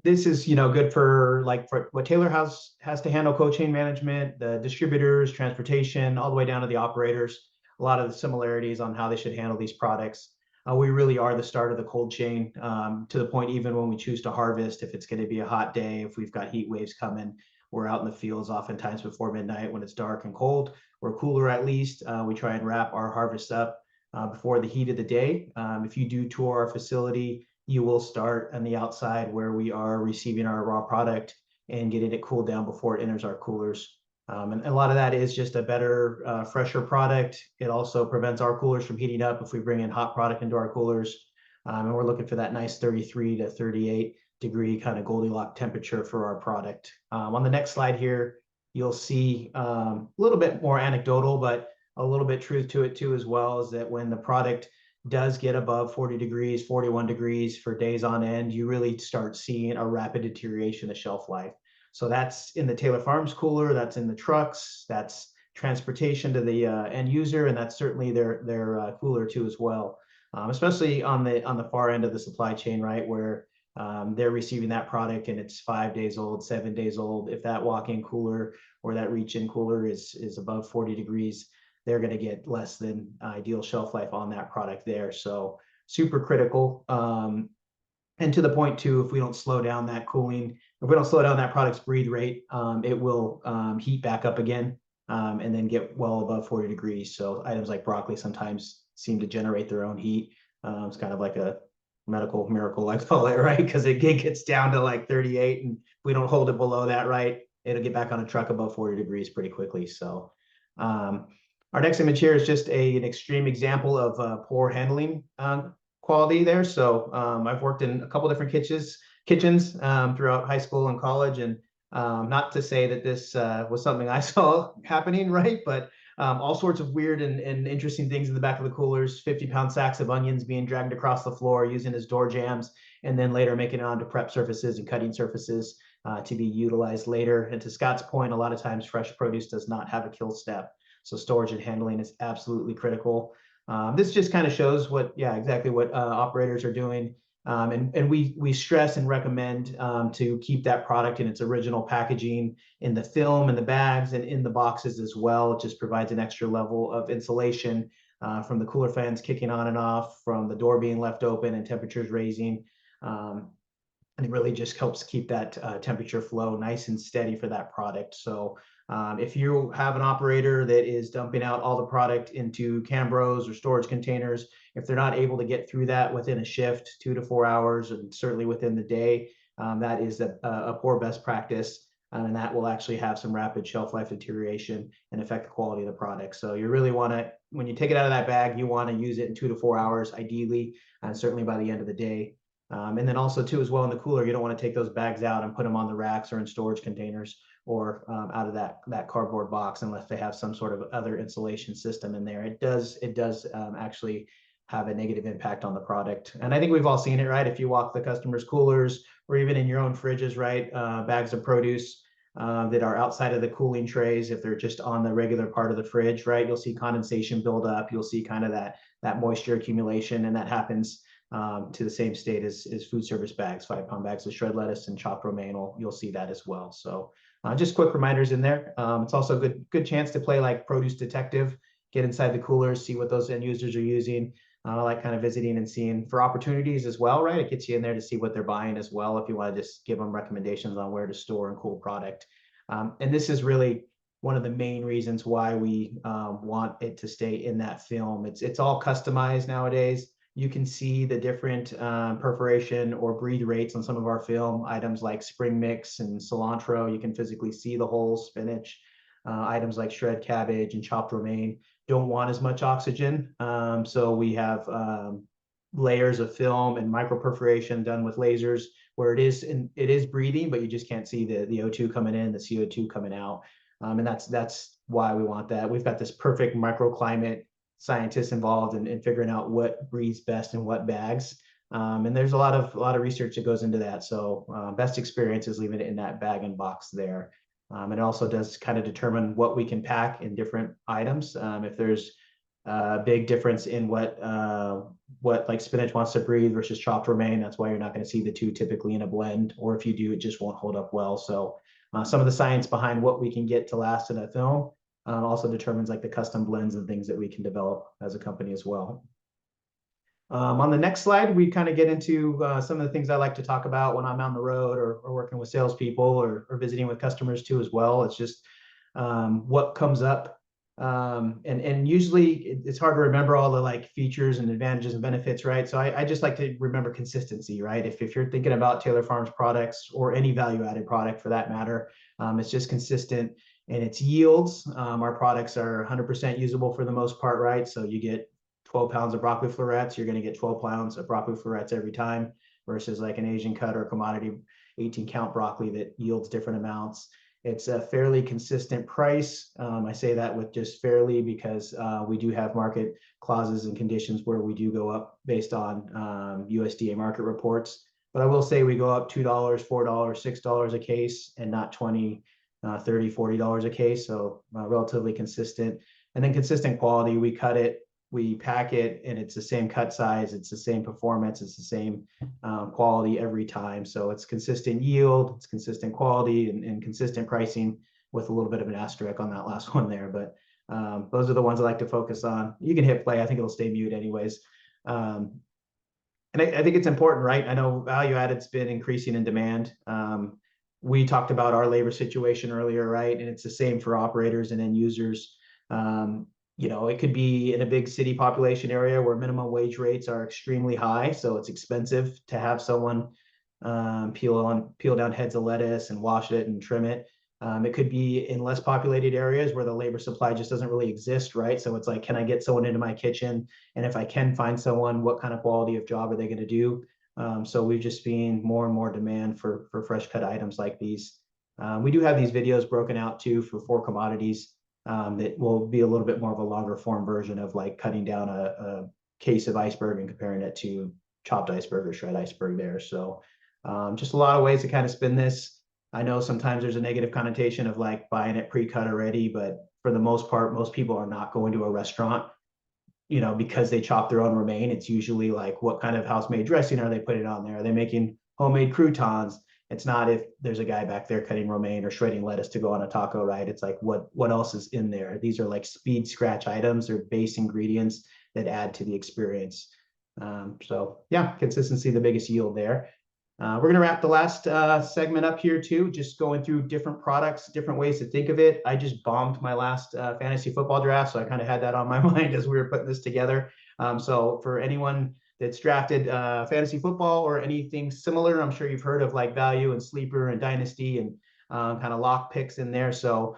This is, you know, good for what Taylor has to handle: cold chain management, the distributors, transportation, all the way down to the operators. A lot of the similarities on how they should handle these products. We really are the start of the cold chain, to the point even when we choose to harvest, if it's going to be a hot day, if we've got heat waves coming, we're out in the fields oftentimes before midnight when it's dark and cold. We're cooler at least. We try and wrap our harvest up before the heat of the day. If you do tour our facility, you will start on the outside where we are receiving our raw product and getting it cooled down before it enters our coolers. And a lot of that is just a better, fresher product. It also prevents our coolers from heating up if we bring in hot product into our coolers. And we're looking for that nice 33 to 38 degree kind of Goldilocks temperature for our product. On the next slide here, you'll see a little bit more anecdotal, but a little bit truth to it too, as well, is that when the product does get above 40 degrees, 41 degrees for days on end, you really start seeing a rapid deterioration of shelf life. So that's in the Taylor Farms cooler, that's in the trucks, that's transportation to the end user, and that's certainly their cooler too as well. Especially on the far end of the supply chain, right, where they're receiving that product and it's 5 days old, 7 days old. If that walk-in cooler or that reach-in cooler is above 40 degrees, they're going to get less than ideal shelf life on that product there. So super critical. And to the point too, if we don't slow down that cooling, if we don't slow down that product's breathe rate, it will heat back up again and then get well above 40 degrees. So items like broccoli sometimes seem to generate their own heat. It's kind of like a medical miracle, I call it, right? Because it gets down to like 38, and if we don't hold it below that, right, it'll get back on a truck above 40 degrees pretty quickly. So our next image here is just an extreme example of poor handling quality there. So I've worked in a couple different kitchens throughout high school and college, and not to say that this was something I saw happening, right? But all sorts of weird and interesting things in the back of the coolers, 50-pound sacks of onions being dragged across the floor using as door jams, and then later making it onto prep surfaces and cutting surfaces to be utilized later. And to Scott's point, a lot of times fresh produce does not have a kill step. So storage and handling is absolutely critical. This just kind of shows exactly what operators are doing. And we stress and recommend to keep that product in its original packaging, in the film, in the bags, and in the boxes as well. It just provides an extra level of insulation from the cooler fans kicking on and off, from the door being left open and temperatures raising. And it really just helps keep that temperature flow nice and steady for that product. So if you have an operator that is dumping out all the product into Cambros or storage containers, if they're not able to get through that within a shift, 2 to 4 hours, and certainly within the day, that is a poor best practice. And that will actually have some rapid shelf life deterioration and affect the quality of the product. So you really want to, when you take it out of that bag, you want to use it in 2 to 4 hours, ideally, and certainly by the end of the day. And then also too, as well, in the cooler, you don't want to take those bags out and put them on the racks or in storage containers or out of that cardboard box unless they have some sort of other insulation system in there. It does actually have a negative impact on the product. And I think we've all seen it, right? If you walk the customers' coolers or even in your own fridges, right? Bags of produce that are outside of the cooling trays, if they're just on the regular part of the fridge, right? You'll see condensation build up. You'll see kind of that moisture accumulation, and that happens to the same state as food service bags, 5-pound bags of shred lettuce and chopped romaine. You'll see that as well. So just quick reminders in there. It's also a good chance to play like produce detective, get inside the coolers, see what those end users are using. I like kind of visiting and seeing for opportunities as well, right? It gets you in there to see what they're buying as well, if you want to just give them recommendations on where to store and cool product. And this is really one of the main reasons why we want it to stay in that film. It's all customized nowadays. You can see the different perforation or breathe rates on some of our film items like spring mix and cilantro. You can physically see the holes. Spinach, items like shred cabbage and chopped romaine don't want as much oxygen. So we have layers of film and micro perforation done with lasers where it is breathing, but you just can't see the O2 coming in, the CO2 coming out. And that's why we want that. We've got this perfect microclimate scientists involved in figuring out what breathes best in what bags. And there's a lot of research that goes into that. So best experience is leaving it in that bag and box there. It also does kind of determine what we can pack in different items. If there's a big difference in what like spinach wants to breathe versus chopped romaine, that's why you're not going to see the two typically in a blend, or if you do, it just won't hold up well. So some of the science behind what we can get to last in a film also determines like the custom blends and things that we can develop as a company as well. On the next slide, we kind of get into some of the things I like to talk about when I'm on the road or working with salespeople or visiting with customers too as well. It's just what comes up. And usually it's hard to remember all the like features and advantages and benefits, right? So I just like to remember consistency, right? If you're thinking about Taylor Farms products or any value-added product for that matter, it's just consistent in its yields. Our products are 100% usable for the most part, right? So you get 12 pounds of broccoli florets, you're going to get 12 pounds of broccoli florets every time, versus like an Asian cut or commodity 18 count broccoli that yields different amounts. It's a fairly consistent price. I say that with just fairly because we do have market clauses and conditions where we do go up based on USDA market reports. But I will say we go up $2, $4, $6 a case, and not $20, $30, $40 a case. So relatively consistent. And then consistent quality. We cut it, we pack it, and it's the same cut size, it's the same performance, it's the same quality every time. So it's consistent yield, it's consistent quality, and consistent pricing, with a little bit of an asterisk on that last one there. But those are the ones I like to focus on. You can hit play. I think it'll stay mute anyways. And I think it's important, right? I know value added's been increasing in demand. We talked about our labor situation earlier, right? And it's the same for operators and end users. You know, it could be in a big city population area where minimum wage rates are extremely high. So it's expensive to have someone peel down heads of lettuce and wash it and trim it. It could be in less populated areas where the labor supply just doesn't really exist, right? So it's like, can I get someone into my kitchen? And if I can find someone, what kind of quality of job are they going to do? So we've just seen more and more demand for fresh cut items like these. We do have these videos broken out too for 4 commodities. That will be a little bit more of a longer form version of like cutting down a case of iceberg and comparing it to chopped iceberg or shred iceberg there. So just a lot of ways to kind of spin this. I know sometimes there's a negative connotation of like buying it pre-cut already, but for the most part, most people are not going to a restaurant, you know, because they chop their own romaine. It's usually like, what kind of house-made dressing are they putting on there? Are they making homemade croutons? It's not if there's a guy back there cutting romaine or shredding lettuce to go on a taco, right? It's like, what else is in there? These are like speed scratch items. They're base ingredients that add to the experience. So yeah, consistency, the biggest yield there. We're going to wrap the last segment up here too, just going through different products, different ways to think of it. I just bombed my last fantasy football draft, so I kind of had that on my mind as we were putting this together. So for anyone that's drafted fantasy football or anything similar, I'm sure you've heard of like value and sleeper and dynasty and kind of lock picks in there. So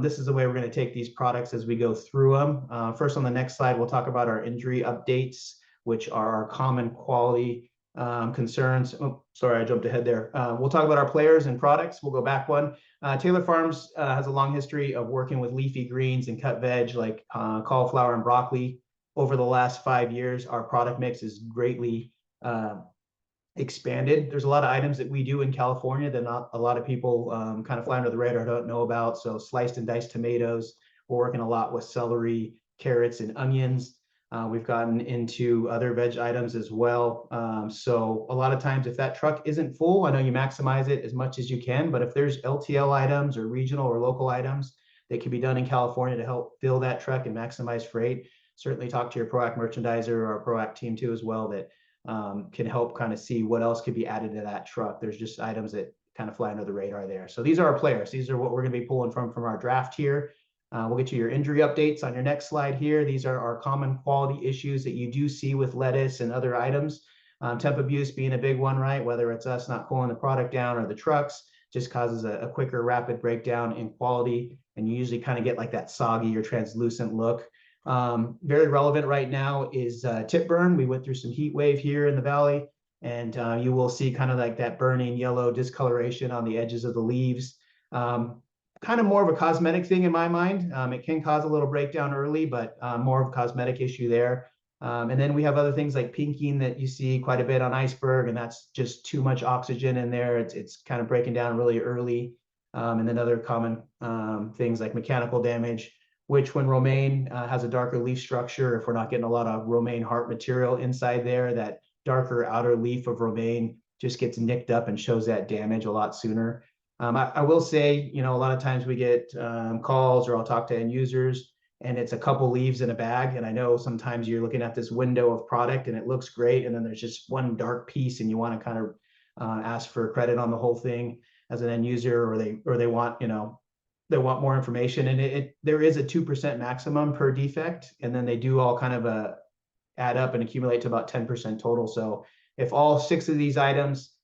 this is the way we're going to take these products as we go through them. First, on the next slide, we'll talk about our injury updates, which are our common quality concerns. Oh, sorry, I jumped ahead there. We'll talk about our players and products. We'll go back one. Taylor Farms has a long history of working with leafy greens and cut veg like cauliflower and broccoli. Over the last 5 years, our product mix is greatly expanded. There's a lot of items that we do in California that not a lot of people kind of fly under the radar, don't know about. So sliced and diced tomatoes. We're working a lot with celery, carrots, and onions. We've gotten into other veg items as well. So a lot of times if that truck isn't full, I know you maximize it as much as you can, but if there's LTL items or regional or local items that can be done in California to help fill that truck and maximize freight, certainly talk to your ProAct merchandiser or our ProAct team too as well, that can help kind of see what else could be added to that truck. There's just items that kind of fly under the radar there. So these are our players. These are what we're going to be pulling from our draft here. We'll get you your injury updates on your next slide here. These are our common quality issues that you do see with lettuce and other items. Temp abuse being a big one, right? Whether it's us not cooling the product down or the trucks, just causes a quicker, rapid breakdown in quality. And you usually kind of get like that soggy or translucent look. Very relevant right now is tip burn. We went through some heat wave here in the valley, and you will see kind of like that burning yellow discoloration on the edges of the leaves. Kind of more of a cosmetic thing in my mind. It can cause a little breakdown early, but more of a cosmetic issue there. And then we have other things like pinking that you see quite a bit on iceberg, and that's just too much oxygen in there. It's kind of breaking down really early. And then other common things like mechanical damage, which when romaine has a darker leaf structure, if we're not getting a lot of romaine heart material inside there, that darker outer leaf of romaine just gets nicked up and shows that damage a lot sooner. I will say, you know, a lot of times we get calls or I'll talk to end users and it's a couple leaves in a bag. And I know sometimes you're looking at this window of product and it looks great. And then there's just one dark piece and you want to kind of ask for credit on the whole thing as an end user, or they want, you know, they want more information. And there is a 2% maximum per defect. And then they do all kind of add up and accumulate to about 10% total. So if all 6 of these items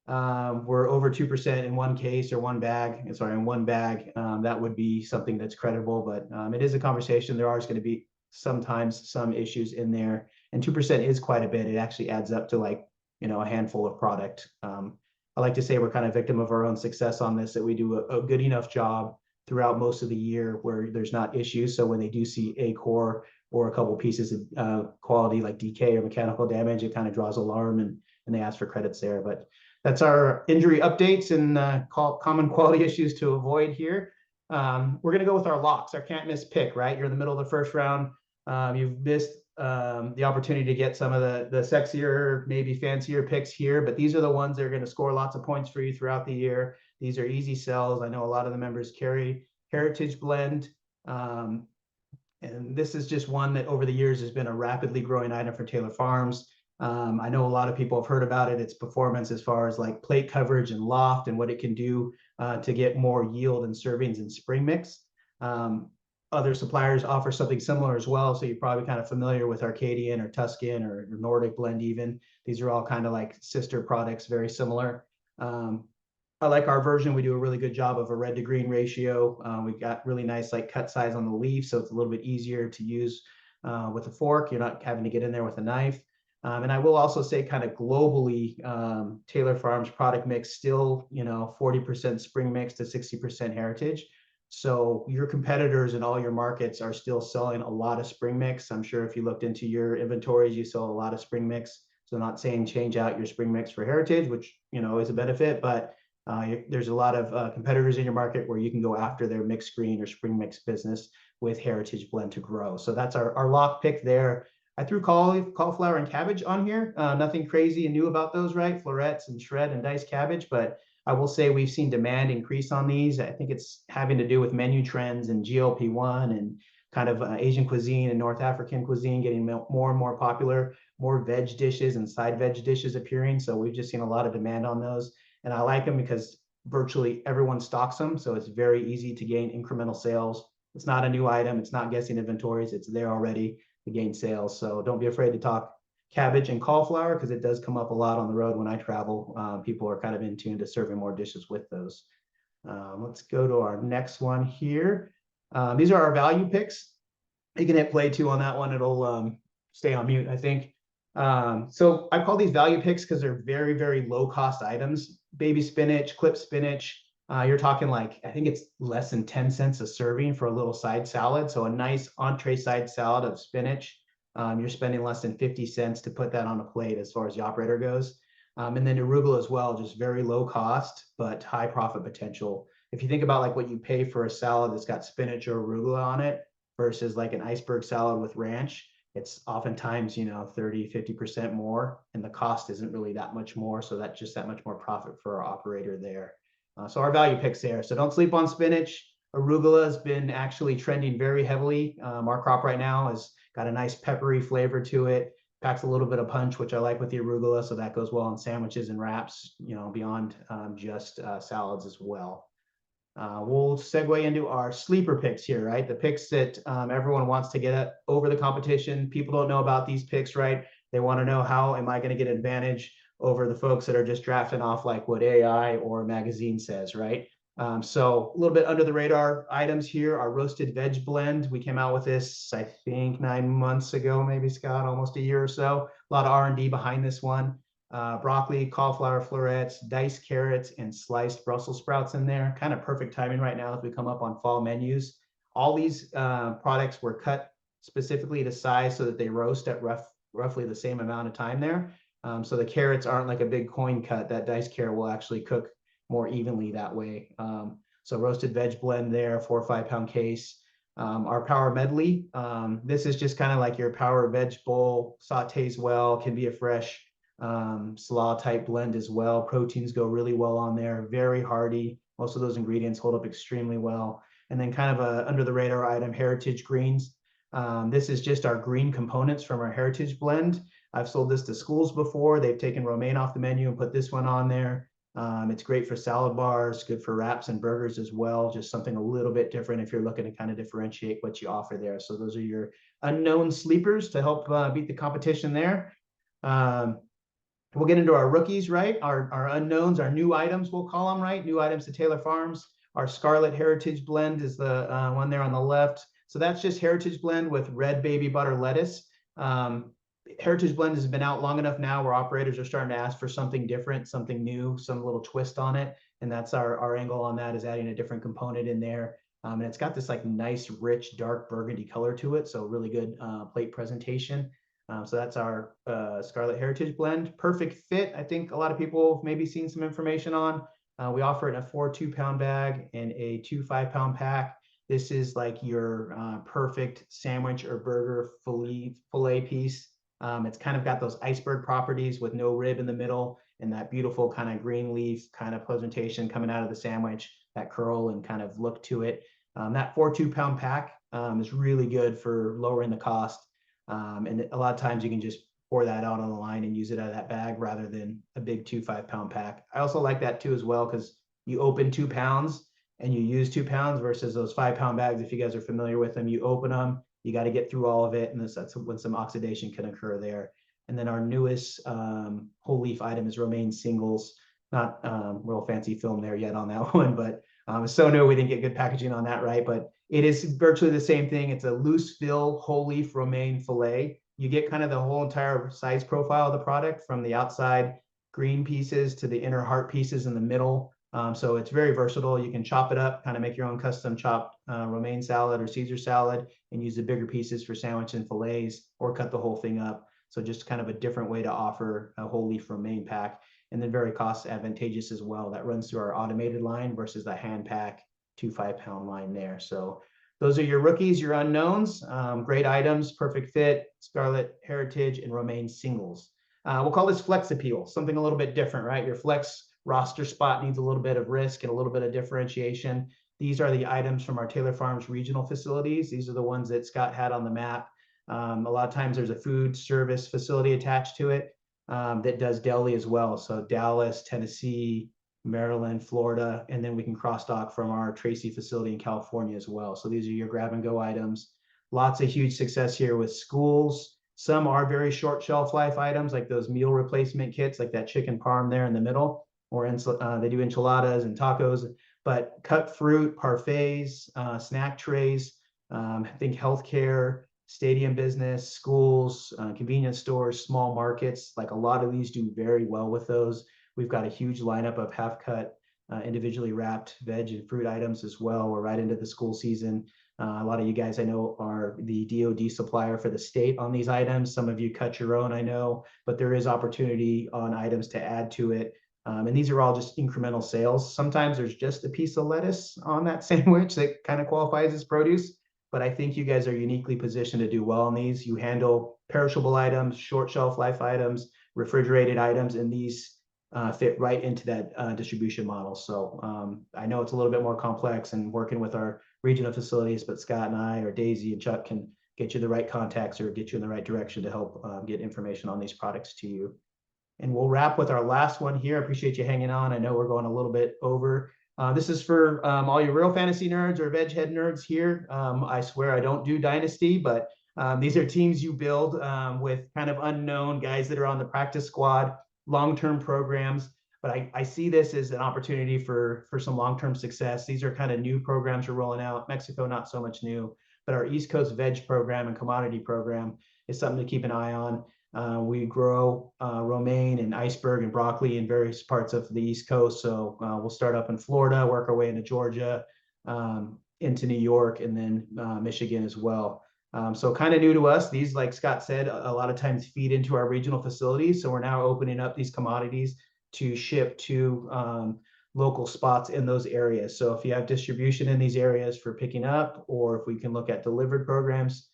were over 2% in one case or in one bag, that would be something that's credible. But it is a conversation. There are going to be sometimes some issues in there, and 2% is quite a bit. It actually adds up to like, you know, a handful of product. I like to say we're kind of victim of our own success on this, that we do a good enough job throughout most of the year where there's not issues. So when they do see a core or a couple pieces of quality like decay or mechanical damage, it kind of draws alarm and they ask for credits there. But that's our injury updates and common quality issues to avoid here. We're going to go with our locks, our can't miss pick, right? You're in the middle of the first round. You've missed the opportunity to get some of the sexier, maybe fancier picks here, but these are the ones that are going to score lots of points for you throughout the year. These are easy sells. I know a lot of the members carry Heritage Blend. And this is just one that over the years has been a rapidly growing item for Taylor Farms. I know a lot of people have heard about it. Its performance as far as like plate coverage and loft and what it can do to get more yield and servings in spring mix. Other suppliers offer something similar as well. So you're probably kind of familiar with Arcadian or Tuscan or Nordic Blend even. These are all kind of like sister products, very similar. I like our version. We do a really good job of a red to green ratio. We've got really nice like cut size on the leaf, so it's a little bit easier to use with a fork. You're not having to get in there with a knife. And I will also say kind of globally, Taylor Farms product mix still, you know, 40% spring mix to 60% heritage. So your competitors in all your markets are still selling a lot of spring mix. I'm sure if you looked into your inventories, you saw a lot of spring mix. So not saying change out your spring mix for heritage, which, you know, is a benefit, but there's a lot of competitors in your market where you can go after their mixed green or spring mix business with heritage blend to grow. So that's our lock pick there. I threw cauliflower and cabbage on here. Nothing crazy and new about those, right? Florets and shred and diced cabbage, but I will say we've seen demand increase on these. I think it's having to do with menu trends and GLP-1 and kind of Asian cuisine and North African cuisine getting more and more popular, more veg dishes and side veg dishes appearing. So we've just seen a lot of demand on those. And I like them because virtually everyone stocks them. So it's very easy to gain incremental sales. It's not a new item. It's not guessing inventories. It's there already to gain sales. So don't be afraid to talk cabbage and cauliflower because it does come up a lot on the road when I travel. People are kind of in tune to serving more dishes with those. Let's go to our next one here. These are our value picks. You can hit play too on that one. It'll stay on mute, I think. So I call these value picks because they're very, very low cost items. Baby spinach, clip spinach. You're talking like, I think it's less than 10 cents a serving for a little side salad. So a nice entree side salad of spinach. You're spending less than 50 cents to put that on a plate as far as the operator goes. And then arugula as well, just very low cost, but high profit potential. If you think about like what you pay for a salad that's got spinach or arugula on it versus like an iceberg salad with ranch, it's oftentimes, you know, 30–50% more, and the cost isn't really that much more. So that's just that much more profit for our operator there. So our value picks there. So don't sleep on spinach. Arugula has been actually trending very heavily. Our crop right now has got a nice peppery flavor to it. Packs a little bit of punch, which I like with the arugula. So that goes well on sandwiches and wraps, you know, beyond just salads as well. We'll segue into our sleeper picks here, right? The picks that everyone wants to get over the competition. People don't know about these picks, right? They want to know, how am I going to get an advantage over the folks that are just drafting off like what AI or magazine says, right? So a little bit under the radar items here. Our roasted veg blend. We came out with this, I think 9 months ago, maybe, Scott, almost a year or so. A lot of R&D behind this one. Broccoli, cauliflower florets, diced carrots, and sliced Brussels sprouts in there. Kind of perfect timing right now as we come up on fall menus. All these products were cut specifically to size so that they roast at roughly the same amount of time there. So the carrots aren't like a big coin cut. That diced carrot will actually cook more evenly that way. So roasted veg blend there, 4 or 5 pound case. Our power medley. This is just kind of like your power veg bowl, sautés well, can be a fresh slaw type blend as well. Proteins go really well on there, very hearty. Most of those ingredients hold up extremely well. And then kind of a under the radar item, heritage greens. This is just our green components from our heritage blend. I've sold this to schools before. They've taken romaine off the menu and put this one on there. It's great for salad bars, good for wraps and burgers as well. Just something a little bit different if you're looking to kind of differentiate what you offer there. So those are your unknown sleepers to help beat the competition there. We'll get into our rookies, right? Our unknowns, our new items, we'll call them, right? New items to Taylor Farms. Our Scarlet Heritage Blend is the one there on the left. So that's just Heritage Blend with red baby butter lettuce. Heritage Blend has been out long enough now where operators are starting to ask for something different, something new, some little twist on it. And that's our angle on that, is adding a different component in there. And it's got this like nice, rich, dark burgundy color to it. So really good plate presentation. So that's our Scarlet Heritage Blend. Perfect fit. I think a lot of people have maybe seen some information on. We offer it in a 4 2-pound bag and a 2 5-pound pack. This is like your perfect sandwich or burger fillet piece. It's kind of got those iceberg properties with no rib in the middle and that beautiful kind of green leaf kind of presentation coming out of the sandwich, that curl and kind of look to it. That 4 2-pound pack is really good for lowering the cost. And a lot of times you can just pour that out on the line and use it out of that bag rather than a big 2 5-pound pack. I also like that too as well, because you open 2 pounds and you use 2 pounds versus those 5-pound bags. If you guys are familiar with them, you open them, you got to get through all of it, and that's when some oxidation can occur there. And then our newest whole leaf item is romaine singles. Not real fancy film there yet on that one, but it's so new we didn't get good packaging on that, right? But it is virtually the same thing. It's a loose fill whole leaf romaine fillet. You get kind of the whole entire size profile of the product, from the outside green pieces to the inner heart pieces in the middle. So it's very versatile. You can chop it up, kind of make your own custom chopped romaine salad or Caesar salad, and use the bigger pieces for sandwich and fillets, or cut the whole thing up. So just kind of a different way to offer a whole leaf romaine pack, and then very cost advantageous as well. That runs through our automated line versus the hand pack 2 5-pound line there. So those are your rookies, your unknowns. Great items, perfect fit, Scarlet Heritage, and romaine singles. We'll call this flex appeal, something a little bit different, right? Your flex roster spot needs a little bit of risk and a little bit of differentiation. These are the items from our Taylor Farms regional facilities. These are the ones that Scott had on the map. A lot of times there's a food service facility attached to it that does deli as well. So Dallas, Tennessee, Maryland, Florida, and then we can cross dock from our Tracy facility in California as well. So these are your grab and go items. Lots of huge success here with schools. Some are very short shelf life items, like those meal replacement kits, like that chicken parm there in the middle, or they do enchiladas and tacos. But cut fruit, parfaits, snack trays, I think healthcare, stadium business, schools, convenience stores, small markets, like a lot of these do very well with those. We've got a huge lineup of half-cut, individually wrapped veg and fruit items as well. We're right into the school season. A lot of you guys I know are the DoD supplier for the state on these items. Some of you cut your own, I know, but there is opportunity on items to add to it. And these are all just incremental sales. Sometimes there's just a piece of lettuce on that sandwich that kind of qualifies as produce, but I think you guys are uniquely positioned to do well on these. You handle perishable items, short shelf life items, refrigerated items, and these fit right into that distribution model. So I know it's a little bit more complex and working with our regional facilities, but Scott and I, or Daisy and Chuck, can get you the right contacts or get you in the right direction to help get information on these products to you. And we'll wrap with our last one here. I appreciate you hanging on. I know we're going a little bit over. This is for all your real fantasy nerds or veg head nerds here. I swear I don't do Dynasty, but these are teams you build with kind of unknown guys that are on the practice squad, long-term programs. But I see this as an opportunity for some long-term success. These are kind of new programs we're rolling out. Mexico, not so much new, but our East Coast veg program and commodity program is something to keep an eye on. We grow romaine and iceberg and broccoli in various parts of the East Coast. So we'll start up in Florida, work our way into Georgia, into New York, and then Michigan as well. So kind of new to us. These, like Scott said, a lot of times feed into our regional facilities. So we're now opening up these commodities to ship to local spots in those areas. So if you have distribution in these areas for picking up, or if we can look at delivered programs,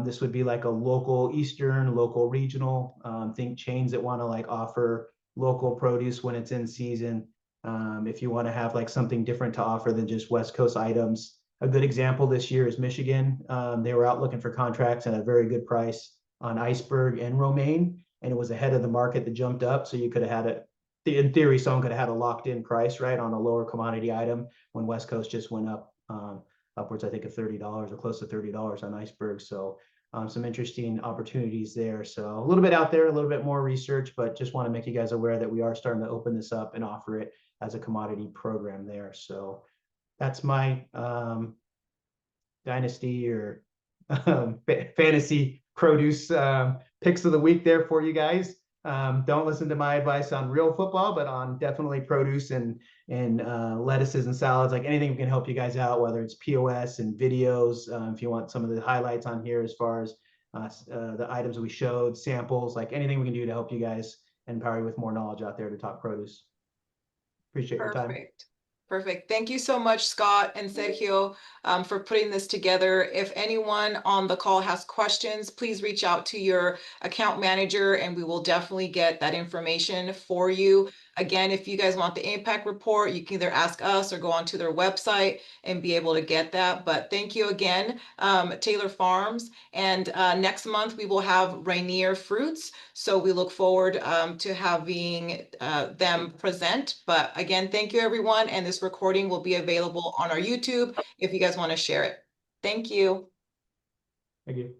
this would be like a local Eastern, local regional, think chains that want to like offer local produce when it's in season. If you want to have like something different to offer than just West Coast items. A good example this year is Michigan. They were out looking for contracts at a very good price on iceberg and romaine, and it was ahead of the market that jumped up. So you could have had it, in theory, someone could have had a locked in price, right, on a lower commodity item when West Coast just went up upwards, I think, of $30 or close to $30 on iceberg. So some interesting opportunities there. So a little bit out there, a little bit more research, but just want to make you guys aware that we are starting to open this up and offer it as a commodity program there. So that's my dynasty or fantasy produce picks of the week there for you guys. Don't listen to my advice on real football, but on definitely produce and lettuces and salads, like anything we can help you guys out, whether it's POS and videos. If you want some of the highlights on here as far as the items we showed, samples, like anything we can do to help you guys and empower you with more knowledge out there to talk produce. Appreciate your time. Perfect. Thank you so much, Scott and Sergio, for putting this together. If anyone on the call has questions, please reach out to your account manager and we will definitely get that information for you. Again, if you guys want the impact report, you can either ask us or go onto their website and be able to get that. But thank you again, Taylor Farms. And next month we will have Rainier Fruits. So we look forward to having them present. But again, thank you everyone. And this recording will be available on our YouTube if you guys want to share it. Thank you. Thank you.